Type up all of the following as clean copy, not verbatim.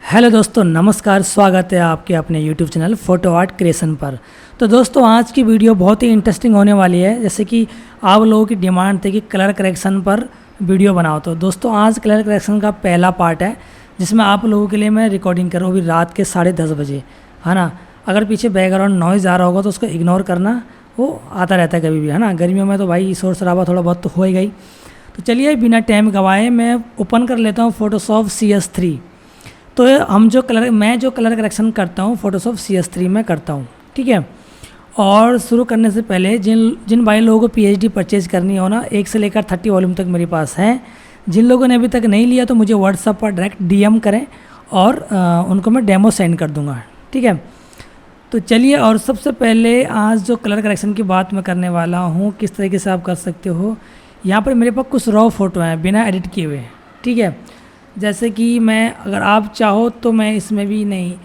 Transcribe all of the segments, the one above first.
Hello दोस्तों, नमस्कार। स्वागत है आपके अपने YouTube channel photo art creation पर। तो दोस्तों, आज की वीडियो बहुत ही इंटरेस्टिंग होने वाली है। जैसे कि आप लोगों की डिमांड थी कि कलर करेक्शन पर वीडियो बनाओ, तो दोस्तों आज कलर करेक्शन का पहला पार्ट है जिसमें आप लोगों के लिए मैं रिकॉर्डिंग कर रहा हूँ अभी रात के 10:30 बजे, है ना। अगर पीछे बैकग्राउंड नॉइज़ आ रहा होगा तो उसको इग्नोर करना, वो आता रहता है कभी भी, है ना। गर्मियों में तो भाई शोर शराबा थोड़ा बहुत तो होएगा ही। तो चलिए बिना टाइम गवाए मैं ओपन कर लेता हूँ फ़ोटोशॉप CS3। तो मैं जो कलर करेक्शन करता हूँ फ़ोटोशॉप CS3 में करता हूँ, ठीक है। और शुरू करने से पहले जिन भाई लोगों को PhD परचेज़ करनी हो ना, 1 से लेकर 30 वॉल्यूम तक मेरे पास है। जिन लोगों ने अभी तक नहीं लिया तो मुझे व्हाट्सएप पर डायरेक्ट DM करें और उनको मैं डेमो सेंड कर दूँगा, ठीक है। तो चलिए, और सबसे पहले आज जो कलर करेक्शन की बात मैं करने वाला हूँ, किस तरीके से आप कर सकते हो। यहाँ पर मेरे पास कुछ रॉ फोटो हैं बिना एडिट किए हुए, ठीक है। जैसे कि मैं, अगर आप चाहो तो मैं इसमें भी नहीं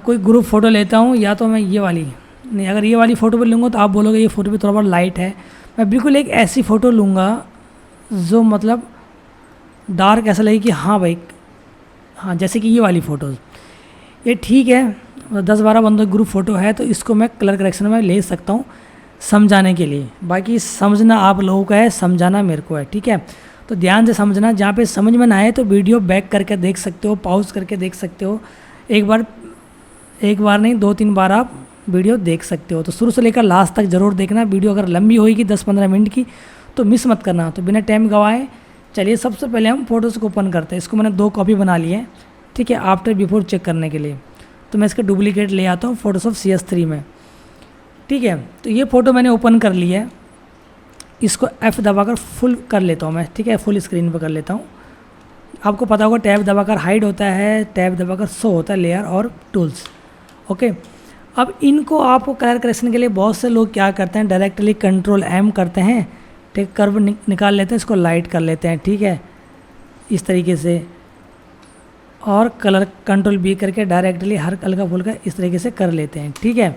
कोई ग्रुप फ़ोटो लेता हूँ, या तो मैं ये वाली नहीं, अगर ये वाली फ़ोटो भी लूँगा तो आप बोलोगे ये फ़ोटो भी थोड़ा बहुत लाइट है। मैं बिल्कुल एक ऐसी फ़ोटो लूँगा जो मतलब डार्क ऐसा लगे कि हाँ भाई, हाँ, जैसे कि ये वाली फ़ोटोज़, ये ठीक है। 10-12 बंदों की ग्रुप फ़ोटो है तो इसको मैं कलर करेक्शन में ले सकता हूँ समझाने के लिए। बाकी समझना आप लोगों का है, समझाना मेरे को है, ठीक है। तो ध्यान से समझना, जहाँ पे समझ में ना आए तो वीडियो बैक करके देख सकते हो, पॉज करके देख सकते हो। एक बार नहीं, 2-3 बार आप वीडियो देख सकते हो। तो शुरू से लेकर लास्ट तक ज़रूर देखना। वीडियो अगर लंबी होगी 10-15 मिनट की तो मिस मत करना। तो बिना टाइम गवाए चलिए सबसे पहले हम फ़ोटोज़ को ओपन करते हैं। इसको मैंने 2 कॉपी बना ली है, ठीक है, आफ्टर बिफोर चेक करने के लिए। तो मैं इसका डुप्लीकेट ले आता हूँ फ़ोटोशॉप CS3 में, ठीक है। तो ये फ़ोटो मैंने ओपन कर ली है। इसको F दबाकर फुल कर लेता हूँ मैं, ठीक है, फुल स्क्रीन पर कर लेता हूँ। आपको पता होगा टैब दबाकर हाइड होता है, टैब दबाकर शो होता है, लेयर और टूल्स, ओके। अब इनको आपको कलर करेक्शन के लिए बहुत से लोग क्या करते हैं, डायरेक्टली Ctrl+M करते हैं, ठीक, कर्व निकाल लेते हैं, इसको लाइट कर लेते हैं, ठीक है, इस तरीके से। और कलर Ctrl+B करके डायरेक्टली हल्का फुल्का इस तरीके से कर लेते हैं, ठीक है।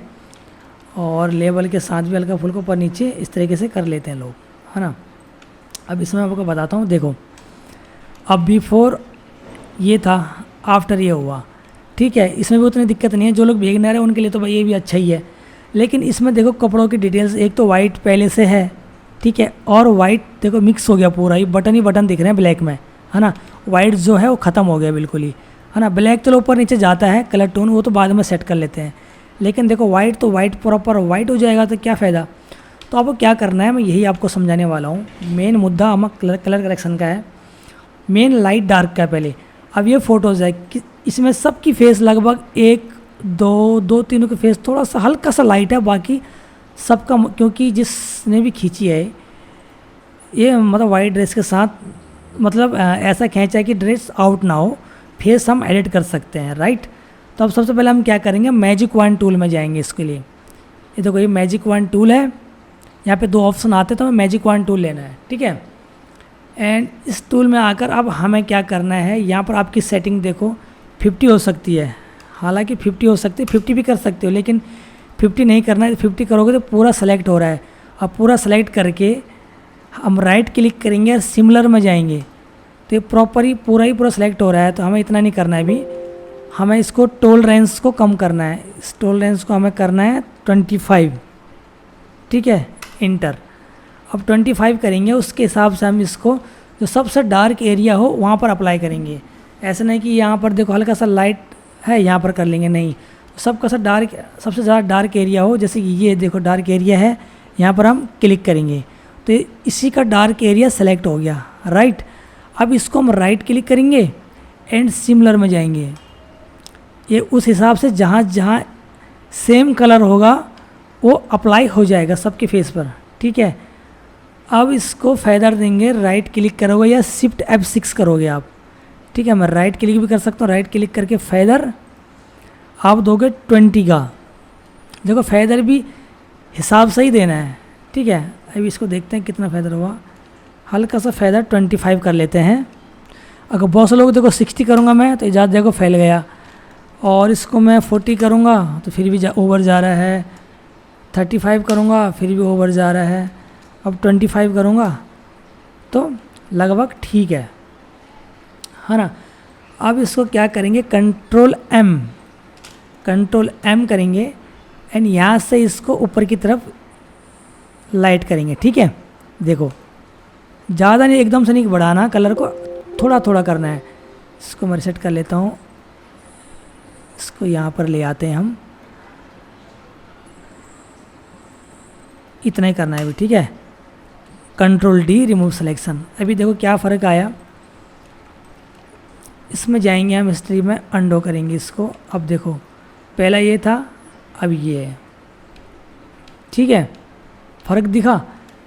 और लेवल के साथ भी हल्का फुल्का ऊपर नीचे इस तरीके से कर लेते हैं लोग, है ना। अब इसमें आपको बताता हूँ, देखो, अब बिफोर ये था, आफ्टर ये हुआ, ठीक है। इसमें भी उतनी दिक्कत नहीं है, जो लोग बिगिनर है उनके लिए तो भाई ये भी अच्छा ही है। लेकिन इसमें देखो कपड़ों की डिटेल्स, एक तो वाइट पहले से है, ठीक है, और वाइट देखो मिक्स हो गया पूरा, ये बटन ही बटन दिख रहे हैं ब्लैक में, है ना। वाइट जो है वो ख़त्म हो गया बिल्कुल ही, है ना। ब्लैक तो ऊपर नीचे जाता है कलर टोन, वो तो बाद में सेट कर लेते हैं। लेकिन देखो वाइट तो वाइट प्रॉपर वाइट हो जाएगा तो क्या फ़ायदा। तो आपको क्या करना है, मैं यही आपको समझाने वाला हूँ। मेन मुद्दा हम कलर करेक्शन का है, मेन लाइट डार्क का है पहले। अब ये फ़ोटोज़ है कि इसमें सबकी फेस लगभग 1-2 के फेस थोड़ा सा हल्का सा लाइट है, बाकी सबका, क्योंकि जिसने भी खींची है ये मतलब वाइट ड्रेस के साथ, मतलब ऐसा खींचा है कि ड्रेस आउट ना हो, फेस हम एडिट कर सकते हैं, राइट। तो अब सबसे पहले हम क्या करेंगे, मैजिक वॉन्ड टूल में जाएंगे इसके लिए। ये देखो ये मैजिक वॉन्ड टूल है, यहाँ पे 2 ऑप्शन आते हैं, तो हमें मैजिक वॉन्ड टूल लेना है, ठीक है। एंड इस टूल में आकर अब हमें क्या करना है, यहाँ पर आपकी सेटिंग देखो 50 हो सकती है, हालांकि 50 हो सकती है, 50 भी कर सकते हो, लेकिन 50 नहीं करना है। 50 करोगे तो पूरा सेलेक्ट हो रहा है। अब पूरा सेलेक्ट करके हम राइट क्लिक करेंगे और सिमिलर में जाएंगे, तो ये प्रॉपर ही पूरा सेलेक्ट हो रहा है। तो हमें इतना नहीं करना है अभी, हमें इसको टोल रेंज को कम करना है। इस टोल रेंज को हमें करना है 25, ठीक है, इंटर। अब 25 करेंगे, उसके हिसाब से हम इसको जो सबसे डार्क एरिया हो वहाँ पर अप्लाई करेंगे। ऐसा नहीं कि यहाँ पर देखो हल्का सा लाइट है यहाँ पर कर लेंगे, नहीं, सबका सा डार्क, सबसे ज़्यादा डार्क एरिया हो, जैसे कि ये देखो डार्क एरिया है, यहाँ पर हम क्लिक करेंगे तो इसी का डार्क एरिया सेलेक्ट हो गया, राइट। अब इसको हम राइट क्लिक करेंगे एंड सिमिलर में जाएंगे। ये उस हिसाब से जहाँ जहाँ सेम कलर होगा वो अप्लाई हो जाएगा सबके फेस पर, ठीक है। अब इसको फेदर देंगे, राइट क्लिक करोगे या शिफ्ट F6 करोगे आप, ठीक है। मैं राइट क्लिक भी कर सकता हूँ, राइट क्लिक करके फेदर आप दोगे 20 का। देखो फेदर भी हिसाब से ही देना है, ठीक है। अभी इसको देखते हैं कितना फेदर हुआ, हल्का सा फेदर 25 कर लेते हैं। अगर बहुत से लोग देखो 60 करूँगा मैं तो ज़्यादा देखो फैल गया, और इसको मैं 40 करूँगा तो फिर भी ओवर जा रहा है, 35 करूँगा फिर भी ओवर जा रहा है, अब 25 करूँगा तो लगभग ठीक है ना। अब इसको क्या करेंगे, कंट्रोल एम करेंगे एंड यहाँ से इसको ऊपर की तरफ लाइट करेंगे। ठीक है, देखो ज़्यादा नहीं, एकदम से नहीं बढ़ाना, कलर को थोड़ा थोड़ा करना है। इसको मैं रिसेट कर लेता हूँ, इसको यहाँ पर ले आते हैं हम, इतना ही करना है अभी। ठीक है, कंट्रोल डी रिमूव सिलेक्शन। अभी देखो क्या फ़र्क आया, इसमें जाएंगे हम हिस्ट्री में, अंडो करेंगे इसको। अब देखो पहला ये था, अब ये है। ठीक है, फ़र्क दिखा।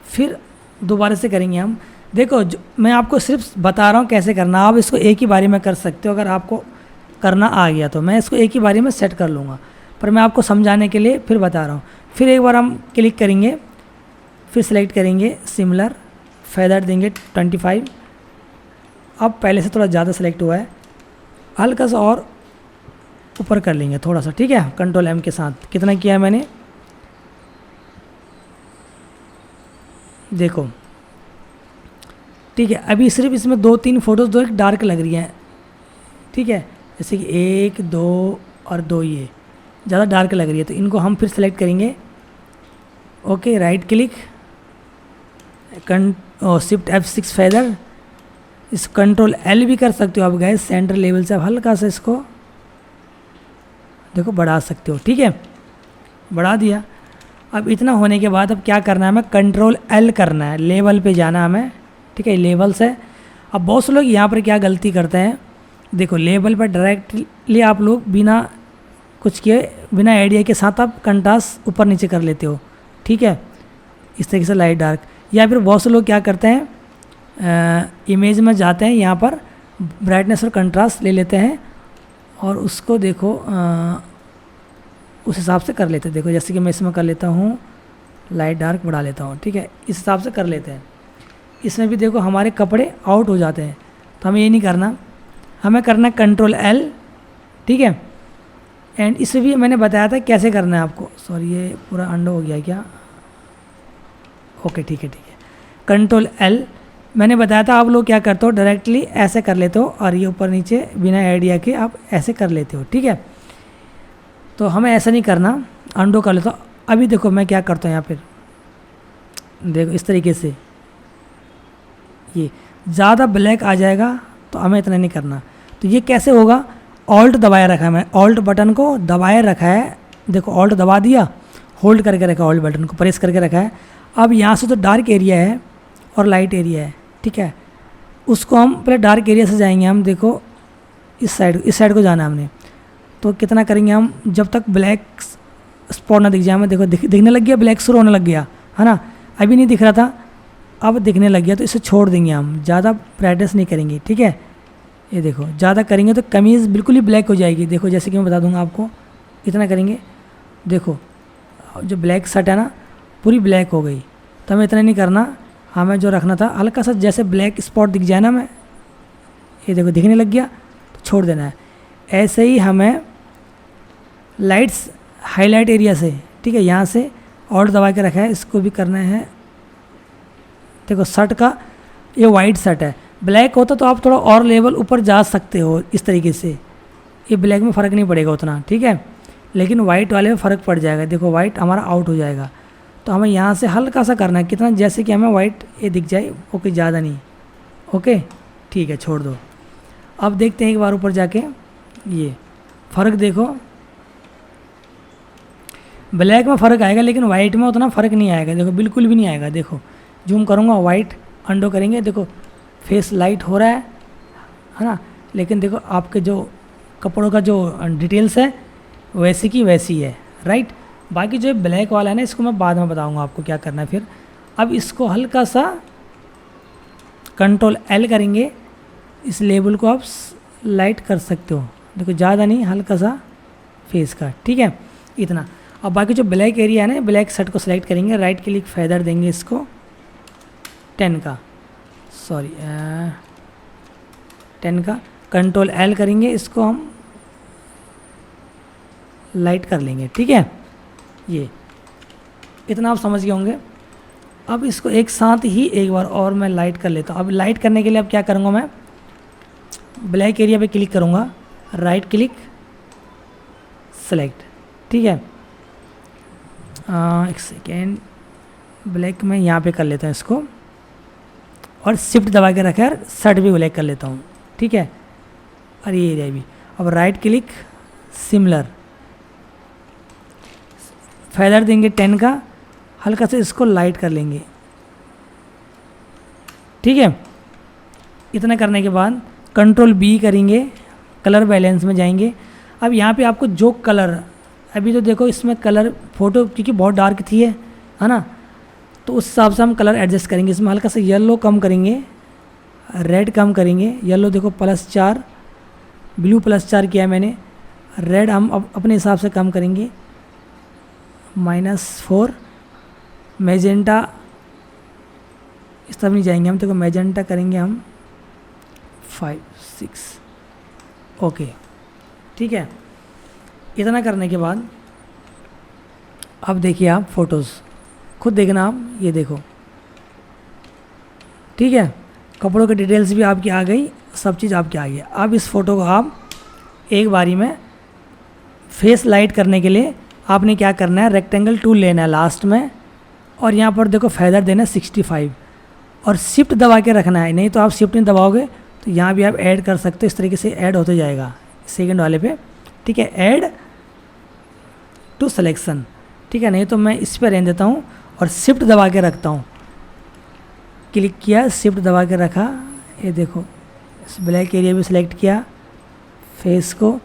फिर दोबारा से करेंगे हम। देखो मैं आपको सिर्फ बता रहा हूँ कैसे करना, आप इसको एक ही बारी में कर सकते हो। अगर आपको करना आ गया तो मैं इसको एक ही बारी में सेट कर लूँगा, पर मैं आपको समझाने के लिए फिर बता रहा हूँ। फिर एक बार हम क्लिक करेंगे, फिर सेलेक्ट करेंगे सिमिलर, फेदर देंगे 25। अब पहले से थोड़ा ज़्यादा सेलेक्ट हुआ है, हल्का सा और ऊपर कर लेंगे थोड़ा सा। ठीक है, कंट्रोल एम के साथ कितना किया है मैंने, देखो। ठीक है, अभी सिर्फ इसमें 2-3 फ़ोटोज़ दो एक डार्क लग रही हैं। ठीक है, जैसे कि 1, 2 और 2 ये ज़्यादा डार्क लग रही है, तो इनको हम फिर सेलेक्ट करेंगे। Okay, right click, shift F6 feather, इस कंट्रोल एल भी कर सकते हो आप गाइस। सेंटर लेवल से आप हल्का सा इसको देखो बढ़ा सकते हो। ठीक है, बढ़ा दिया। अब इतना होने के बाद अब क्या करना है, हमें कंट्रोल एल करना है, लेवल पे जाना हमें। ठीक है, लेवल से। अब बहुत से लोग यहाँ पर क्या गलती करते हैं, देखो लेवल पर डायरेक्टली आप लोग बिना कुछ किए, बिना आइडिया के साथ आप कंट्रास्ट ऊपर नीचे कर लेते हो। ठीक है, इस तरीके से लाइट डार्क। या फिर बहुत से लोग क्या करते हैं, इमेज में जाते हैं, यहाँ पर ब्राइटनेस और कंट्रास्ट ले लेते हैं और उसको देखो उस हिसाब से कर लेते हैं। देखो जैसे कि मैं इसमें कर लेता हूँ, लाइट डार्क बढ़ा लेता हूँ। ठीक है, इस हिसाब से कर लेते हैं। इसमें भी देखो हमारे कपड़े आउट हो जाते हैं, तो हमें ये नहीं करना, हमें करना कंट्रोल एल। ठीक है, एंड इसे भी मैंने बताया था कैसे करना है आपको। सॉरी, ये पूरा अंडो हो गया क्या? ओके, ठीक है, कंट्रोल एल मैंने बताया था। आप लोग क्या करते हो, डायरेक्टली ऐसे कर लेते हो और ये ऊपर नीचे बिना आइडिया के आप ऐसे कर लेते हो। ठीक है, तो हमें ऐसा नहीं करना, अंडो कर लेता हूँ। अभी देखो मैं क्या करता हूँ, यहाँ पर देखो इस तरीके से ये ज़्यादा ब्लैक आ जाएगा, तो हमें इतना नहीं करना। तो ये कैसे होगा, ऑल्ट दबाए रखा है, मैं ऑल्ट बटन को दबाए रखा है। देखो ऑल्ट दबा दिया, होल्ड करके रखा, ऑल्ट बटन को प्रेस करके रखा है। अब यहाँ से तो डार्क एरिया है और लाइट एरिया है। ठीक है, उसको हम पहले डार्क एरिया से जाएंगे हम। देखो इस साइड को जाना है हमने, तो कितना करेंगे हम, जब तक ब्लैक स्पॉट ना दिख जाए। हमें देखो दिखने लग गया, ब्लैक शुरू होने लग गया है ना, अभी नहीं दिख रहा था, अब दिखने लग गया, तो इसे छोड़ देंगे हम, ज़्यादा ब्राइटनेस नहीं करेंगे। ठीक है, ये देखो ज़्यादा करेंगे तो कमीज़ बिल्कुल ही ब्लैक हो जाएगी। देखो जैसे कि मैं बता दूंगा आपको, इतना करेंगे, देखो जो ब्लैक शर्ट है ना पूरी ब्लैक हो गई। तो हमें इतना नहीं करना, हमें जो रखना था हल्का सा जैसे ब्लैक स्पॉट दिख जाए ना, हमें ये देखो दिखने लग गया, तो छोड़ देना है। ऐसे ही हमें लाइट्स हाईलाइट एरिया से, ठीक है, यहाँ से और दबा के रखा है, इसको भी करना है। देखो शर्ट का ये वाइट शर्ट है, ब्लैक होता तो आप थोड़ा और लेवल ऊपर जा सकते हो इस तरीके से, ये ब्लैक में फ़र्क नहीं पड़ेगा उतना। ठीक है, लेकिन वाइट वाले में फ़र्क पड़ जाएगा। देखो वाइट हमारा आउट हो जाएगा, तो हमें यहाँ से हल्का सा करना है, कितना, जैसे कि हमें वाइट ये दिख जाए। ओके, ज़्यादा नहीं। ओके, ठीक है, छोड़ दो। अब देखते हैं एक बार ऊपर जाके, ये फ़र्क देखो, ब्लैक में फ़र्क आएगा लेकिन वाइट में उतना फ़र्क नहीं आएगा। देखो बिल्कुल भी नहीं आएगा। देखो जूम करूँगा, वाइट अंडो करेंगे, देखो फेस लाइट हो रहा है ना, लेकिन देखो आपके जो कपड़ों का जो डिटेल्स है वैसी की वैसी है, राइट। बाकी जो ब्लैक वाला है ना, इसको मैं बाद में बताऊंगा आपको क्या करना है। फिर अब इसको हल्का सा कंट्रोल एल करेंगे, इस लेबल को आप लाइट कर सकते हो। देखो ज़्यादा नहीं, हल्का सा फेस का। ठीक है, इतना। अब बाकी जो ब्लैक एरिया है ना, ब्लैक शर्ट को सेलेक्ट करेंगे, राइट क्लिक फेदर देंगे इसको 10 का, सॉरी 10 का, कंट्रोल एल करेंगे, इसको हम लाइट कर लेंगे। ठीक है, ये इतना आप समझ गए होंगे। अब इसको एक साथ ही एक बार और मैं लाइट कर लेता हूँ। अब लाइट करने के लिए अब क्या करूँगा मैं, ब्लैक एरिया पे क्लिक करूँगा, राइट क्लिक, सेलेक्ट, ठीक है। एक सेकेंड, ब्लैक में यहाँ पे कर लेता हूँ इसको, और शिफ्ट दबा के रखा है, शर्ट भी ब्लैक कर लेता हूँ, ठीक है। और ये एरिया भी, अब राइट क्लिक, सिमिलर, फेदर देंगे 10 का, हल्का से इसको लाइट कर लेंगे, ठीक है। इतना करने के बाद कंट्रोल बी करेंगे, कलर बैलेंस में जाएंगे। अब यहाँ पे आपको जो कलर, अभी तो देखो इसमें कलर फ़ोटो क्योंकि बहुत डार्क थी है ना, तो उस हिसाब से हम कलर एडजस्ट करेंगे। इसमें हल्का सा येलो कम करेंगे, रेड कम करेंगे। येलो देखो +4, ब्लू +4 किया है मैंने, रेड हम अपने हिसाब से कम करेंगे, -4। मैजेंटा इस तरफ नहीं जाएंगे हम, देखो मैजेंटा करेंगे हम 5, 6, ओके, ठीक है। इतना करने के बाद अब देखिए आप फ़ोटोज़ खुद देखना, आप ये देखो, ठीक है। कपड़ों की डिटेल्स भी आपकी आ गई, सब चीज़ आपकी आ गई। अब इस फ़ोटो को आप एक बारी में फेस लाइट करने के लिए आपने क्या करना है, रेक्टेंगल टूल लेना है लास्ट में, और यहाँ पर देखो फेदर देना है 65, और शिफ्ट दबा के रखना है, नहीं तो आप शिफ्ट नहीं दबाओगे तो यहाँ भी आप ऐड कर सकते हो। इस तरीके से ऐड होते जाएगा सेकंड वाले पे, ठीक है, ऐड टू सिलेक्शन, ठीक है। नहीं तो मैं इस पर रहने देता हूँ और शिफ्ट दबा के रखता हूँ, क्लिक किया, शिफ्ट दबा के रखा, ये देखो इस ब्लैक एरिया भी सिलेक्ट किया, फेस को,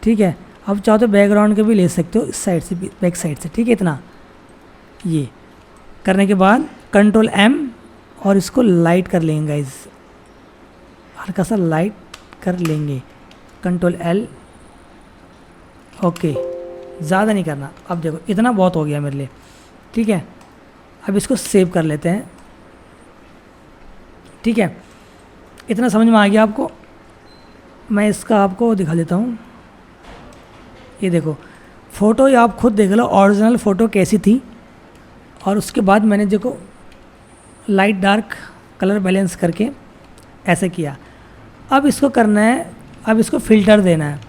ठीक है। अब चाहो तो बैकग्राउंड के भी ले सकते हो, इस साइड से भी, बैक साइड से, ठीक है। इतना ये करने के बाद कंट्रोल M और इसको लाइट कर लेंगे गाइज, हल्का सा लाइट कर लेंगे, कंट्रोल L, ओके, ज़्यादा नहीं करना। अब देखो इतना बहुत हो गया मेरे लिए, ठीक है। अब इसको सेव कर लेते हैं, ठीक है। इतना समझ में आ गया आपको। मैं इसका आपको दिखा देता हूँ, ये देखो फ़ोटो, ये आप खुद देख लो ओरिजिनल फ़ोटो कैसी थी, और उसके बाद मैंने देखो लाइट डार्क कलर बैलेंस करके ऐसे किया। अब इसको करना है, अब इसको फ़िल्टर देना है।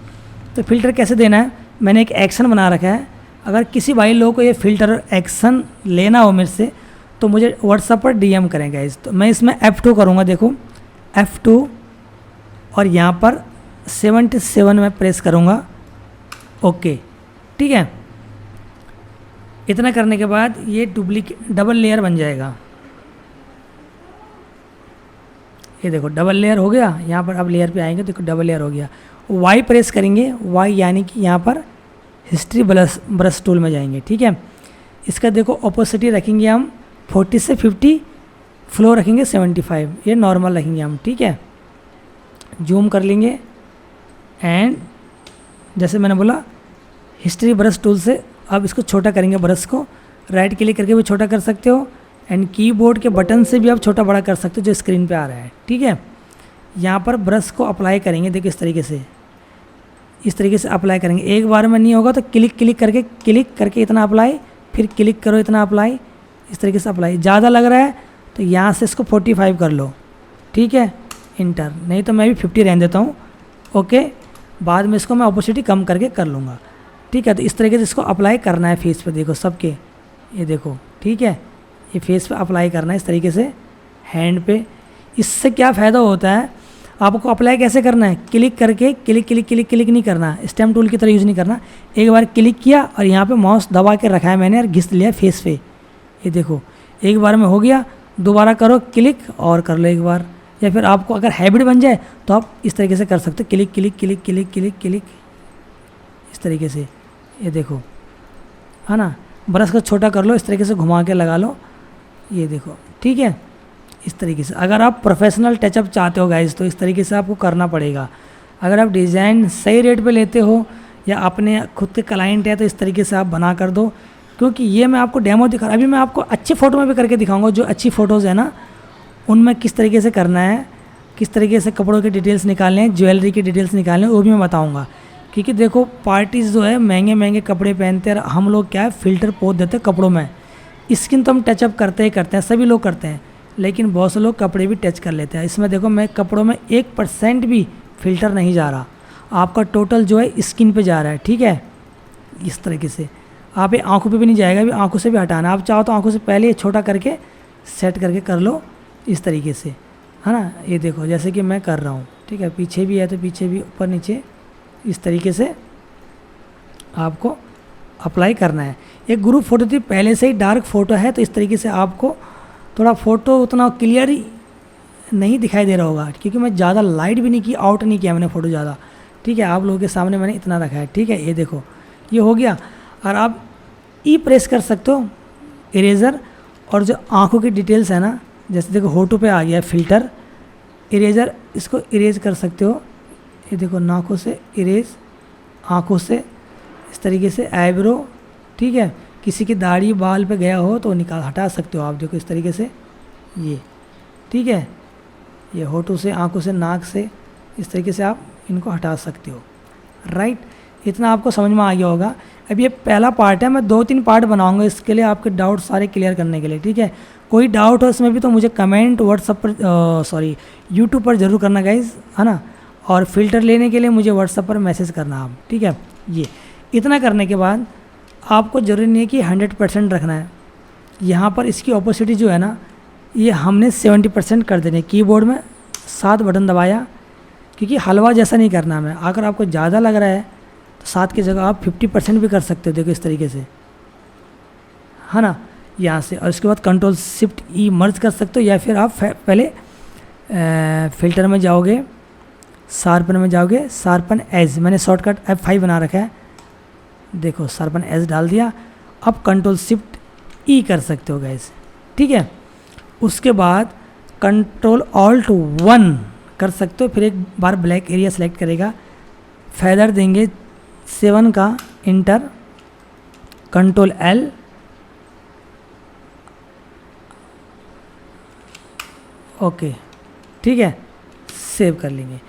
तो फ़िल्टर कैसे देना है, मैंने एक एक्शन बना रखा है। अगर किसी भाई लोगों को ये फ़िल्टर एक्शन लेना हो मेरे से तो मुझे व्हाट्सएप पर DM करें गाइस। तो मैं इसमें F2 करूँगा, देखो F2, और यहाँ पर 77 में प्रेस करूँगा, ओके, ठीक है। इतना करने के बाद ये डबल लेयर बन जाएगा, ये देखो डबल लेयर हो गया। यहाँ पर अब लेयर पे आएंगे, देखो डबल लेयर हो गया। Y प्रेस करेंगे, Y यानी कि यहाँ पर हिस्ट्री ब्रश टूल में जाएंगे, ठीक है। इसका देखो ओपोसिटी रखेंगे हम 40 से 50, फ्लो रखेंगे 75, ये नॉर्मल रखेंगे हम, ठीक है। जूम कर लेंगे, एंड जैसे मैंने बोला हिस्ट्री ब्रश टूल से अब इसको छोटा करेंगे, ब्रश को राइट क्लिक करके भी छोटा कर सकते हो, एंड कीबोर्ड के बटन से भी आप छोटा बड़ा कर सकते हो जो स्क्रीन पे आ रहा है, ठीक है। यहाँ पर ब्रश को अप्लाई करेंगे, देखिए इस तरीके से अप्लाई करेंगे। एक बार में नहीं होगा तो क्लिक करके इतना अप्लाई, फिर क्लिक करो इतना अप्लाई, इस तरीके से अप्लाई। ज़्यादा लग रहा है तो यहाँ से इसको 45 कर लो, ठीक है, इंटर। नहीं तो मैं भी 50 रहने देता हूँ, ओके। बाद में इसको मैं ऑपोसिटी कम करके कर लूँगा, ठीक है। तो इस तरीके से इसको अप्लाई करना है फेस पे, देखो सबके, ये देखो, ठीक है। ये फेस पे अप्लाई करना है इस तरीके से, हैंड पे। इससे क्या फ़ायदा होता है, आपको अप्लाई कैसे करना है, क्लिक करके क्लिक नहीं करना, स्टेम टूल की तरह यूज़ नहीं करना। एक बार क्लिक किया और यहाँ पे माउस दबा के रखा है मैंने और घिस लिया फेस पे, ये देखो एक बार में हो गया। दोबारा करो क्लिक और कर लो एक बार, या फिर आपको अगर हैबिट बन जाए तो आप इस तरीके से कर सकते हो, क्लिक इस तरीके से, ये देखो, है ना। ब्रश को छोटा कर लो, इस तरीके से घुमा के लगा लो, ये देखो, ठीक है। इस तरीके से अगर आप प्रोफेशनल टचअप चाहते हो गाइस तो इस तरीके से आपको करना पड़ेगा। अगर आप डिज़ाइन सही रेट पे लेते हो या अपने खुद के क्लाइंट है तो इस तरीके से आप बना कर दो, क्योंकि ये मैं आपको डेमो दिखा रहा, अभी मैं आपको अच्छी फ़ोटो में भी करके दिखाऊंगा। जो अच्छी फ़ोटोज़ है ना उनमें किस तरीके से करना है, किस तरीके से कपड़ों के डिटेल्स निकालने हैं, ज्वेलरी की डिटेल्स निकालने हैं, वो भी मैं बताऊँगा। क्योंकि देखो पार्टीज़ जो है महंगे कपड़े पहनते हैं, हम लोग क्या है फ़िल्टर पोत देते हैं कपड़ों में। स्किन तो हम टचअप करते हैं, सभी लोग करते हैं, लेकिन बहुत से लोग कपड़े भी टच कर लेते हैं। इसमें देखो मैं कपड़ों में 1% भी फ़िल्टर नहीं जा रहा, आपका टोटल जो है स्किन पे जा रहा है, ठीक है। इस तरीके से आप ये आँखों पे भी नहीं जाएगा, अभी आँखों से भी हटाना, आप चाहो तो आँखों से पहले छोटा करके सेट करके कर लो इस तरीके से, है ना। ये देखो जैसे कि मैं कर रहा हूँ, ठीक है। पीछे भी है तो पीछे भी ऊपर नीचे इस तरीके से आपको अप्लाई करना है। एक ग्रुप फ़ोटो थी, पहले से ही डार्क फ़ोटो है तो इस तरीके से आपको थोड़ा फ़ोटो उतना क्लियर नहीं दिखाई दे रहा होगा, क्योंकि मैं ज़्यादा लाइट भी नहीं की, आउट नहीं किया मैंने फ़ोटो ज़्यादा, ठीक है। आप लोगों के सामने मैंने इतना रखा है, ठीक है। ये देखो ये हो गया। और आप ई प्रेस कर सकते हो इरेज़र, और जो आँखों की डिटेल्स है ना, जैसे देखो होठों पे आ गया फ़िल्टर, इरेज़र इसको इरेज कर सकते हो। ये देखो नाकों से इरेज, आँखों से इस तरीके से, आईब्रो, ठीक है। किसी की दाढ़ी बाल पे गया हो तो निकाल हटा सकते हो आप, देखो इस तरीके से ये, ठीक है। ये होठों से, आँखों से, नाक से इस तरीके से आप इनको हटा सकते हो, राइट। इतना आपको समझ में आ गया होगा। अब ये पहला पार्ट है, मैं 2-3 पार्ट बनाऊंगा इसके लिए, आपके डाउट सारे क्लियर करने के लिए, ठीक है। कोई डाउट हो इसमें भी तो मुझे कमेंट व्हाट्सअप पर यूट्यूब पर ज़रूर करना गाइज़, है ना। और फ़िल्टर लेने के लिए मुझे व्हाट्सअप पर मैसेज करना आप, ठीक है। ये इतना करने के बाद आपको ज़रूरी नहीं है कि 100% रखना है। यहाँ पर इसकी ऑपोसिटी जो है ना, ये हमने 70% कर देने। कीबोर्ड में 7 बटन दबाया, क्योंकि हलवा जैसा नहीं करना हमें। अगर आपको ज़्यादा लग रहा है तो 7 की जगह आप 50% भी कर सकते हो, देखो इस तरीके से, है ना, यहाँ से। और उसके बाद Ctrl+Shift+E मर्ज कर सकते हो, या फिर आप पहले फ़िल्टर में जाओगे, शार्पन में जाओगे, शार्पन एज, मैंने शॉर्टकट F5 बना रखा है, देखो शार्पन एज डाल दिया। अब Ctrl+Shift+E कर सकते हो गाइस, ठीक है। उसके बाद Ctrl+Alt+1 कर सकते हो, फिर एक बार ब्लैक एरिया सेलेक्ट करेगा, फेदर देंगे 7 का, इंटर, Ctrl+L, ओके, ठीक है, सेव कर लेंगे।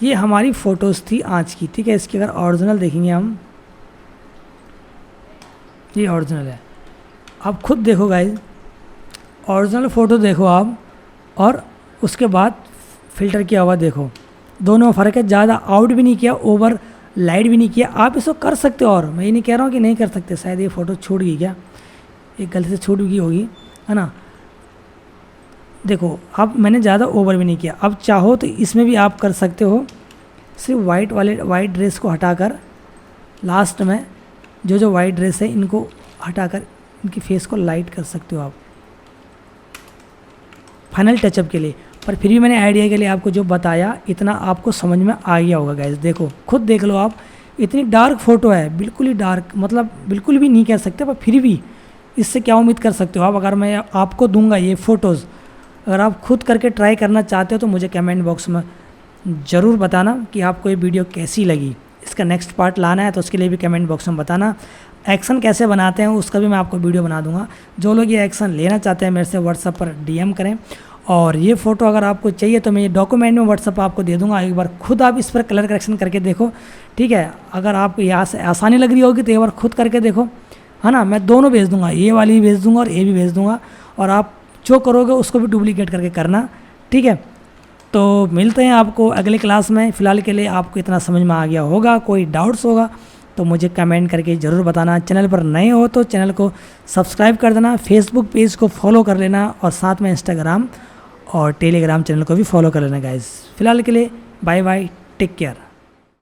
ये हमारी फ़ोटोज़ थी आज की, ठीक है। इसकी अगर ओरिजिनल देखेंगे हम, ये ओरिजिनल है, आप खुद देखो गाइज, ओरिजिनल फ़ोटो देखो आप, और उसके बाद फ़िल्टर किया हुआ देखो, दोनों में फ़र्क है। ज़्यादा आउट भी नहीं किया, ओवर लाइट भी नहीं किया। आप इसको कर सकते हो, और मैं ये नहीं कह रहा हूँ कि नहीं कर सकते। शायद ये फ़ोटो छूट गई क्या, एक गलती से छूट गई होगी, है ना। देखो अब मैंने ज़्यादा ओवर भी नहीं किया। अब चाहो तो इसमें भी आप कर सकते हो, सिर्फ वाइट ड्रेस को हटाकर, लास्ट में जो वाइट ड्रेस है इनको हटाकर इनकी फेस को लाइट कर सकते हो आप, फाइनल टचअप के लिए। पर फिर भी मैंने आइडिया के लिए आपको जो बताया, इतना आपको समझ में आ गया होगा गाइस। देखो खुद देख लो आप, इतनी डार्क फ़ोटो है, बिल्कुल ही डार्क, मतलब बिल्कुल भी नहीं कह सकते, पर फिर भी इससे क्या उम्मीद कर सकते हो आप। अगर मैं आपको दूंगा ये फ़ोटोज़, अगर आप खुद करके ट्राई करना चाहते हो तो मुझे कमेंट बॉक्स में ज़रूर बताना कि आपको ये वीडियो कैसी लगी। इसका नेक्स्ट पार्ट लाना है तो उसके लिए भी कमेंट बॉक्स में बताना। एक्शन कैसे बनाते हैं उसका भी मैं आपको वीडियो बना दूंगा। जो लोग ये एक्शन लेना चाहते हैं मेरे से व्हाट्सअप पर डीएम करें। और ये फ़ोटो अगर आपको चाहिए तो मैं ये डॉक्यूमेंट में व्हाट्सअप आपको दे दूंगा, एक बार खुद आप इस पर कलर करेक्शन करके देखो, ठीक है। अगर आपको यहाँ से आसानी लग रही होगी तो एक बार खुद करके देखो, है ना। मैं दोनों भेज दूँगा, ये वाली भी भेज दूँगा और ये भी भेज दूँगा, और आप जो करोगे उसको भी डुप्लीकेट करके करना, ठीक है। तो मिलते हैं आपको अगले क्लास में। फ़िलहाल के लिए आपको इतना समझ में आ गया होगा। कोई डाउट्स होगा तो मुझे कमेंट करके ज़रूर बताना। चैनल पर नए हो तो चैनल को सब्सक्राइब कर देना, फेसबुक पेज को फॉलो कर लेना, और साथ में इंस्टाग्राम और टेलीग्राम चैनल को भी फॉलो कर लेना गाइस। फ़िलहाल के लिए बाय बाय, टेक केयर।